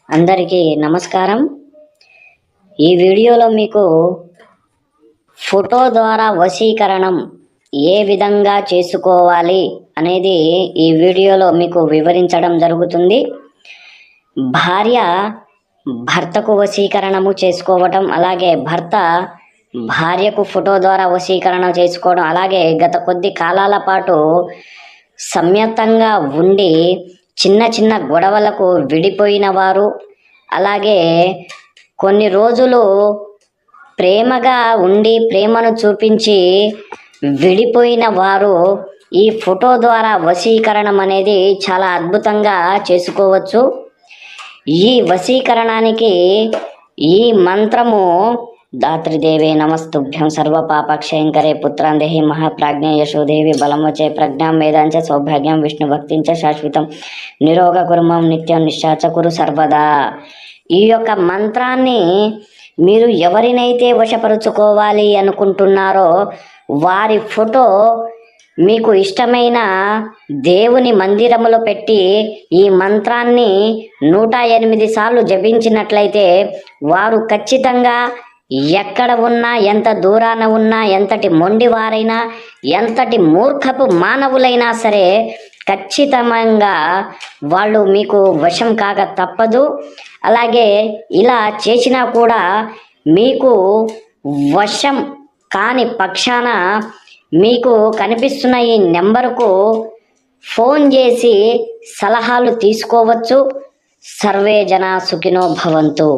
అందరికీ నమస్కారం. ఈ వీడియోలో మీకు ఫోటో ద్వారా వశీకరణం ఏ విధంగా చేసుకోవాలి అనేది ఈ వీడియోలో మీకు వివరించడం జరుగుతుంది. భార్య భర్తకు వశీకరణము చేసుకోవటం, అలాగే భర్త భార్యకు ఫోటో ద్వారా వశీకరణ చేసుకోవడం, అలాగే గత కొద్ది కాలాల పాటు సంయతంగా ఉండి చిన్న చిన్న గొడవలకు విడిపోయిన వారు, అలాగే కొన్ని రోజులు ప్రేమగా ఉండి ప్రేమను చూపించి విడిపోయిన వారు ఈ ఫోటో ద్వారా వశీకరణం అనేది చాలా అద్భుతంగా చేసుకోవచ్చు. ఈ వశీకరణానికి ఈ మంత్రము దాత్రిదేవే నమస్తుభ్యం సర్వపాపక్షయంకరే పుత్రాందేహి మహాప్రాజ్ఞ యశోదేవి బలమచే ప్రజ్ఞాం వేదాంచ సౌభాగ్యం విష్ణు భక్తించ శాశ్వతం నిరోగ కుర్మం నిత్యం నిశ్చాచ కురు సర్వదా. ఈ యొక్క మంత్రాన్ని మీరు ఎవరినైతే వశపరుచుకోవాలి అనుకుంటున్నారో వారి ఫోటో మీకు ఇష్టమైన దేవుని మందిరములో పెట్టి ఈ మంత్రాన్ని 108 సార్లు జపించినట్లయితే వారు ఖచ్చితంగా ఎక్కడ ఉన్నా, ఎంత దూరాన ఉన్నా, ఎంతటి మొండివారైనా, ఎంతటి మూర్ఖపు మానవులైనా సరే ఖచ్చితంగా వాళ్ళు మీకు వశం కాక తప్పదు. అలాగే ఇలా చేసినా కూడా మీకు వశం కాని పక్షాన మీకు కనిపిస్తున్న ఈ నెంబరుకు ఫోన్ చేసి సలహాలు తీసుకోవచ్చు. సర్వే జన సుఖినో భవంతు.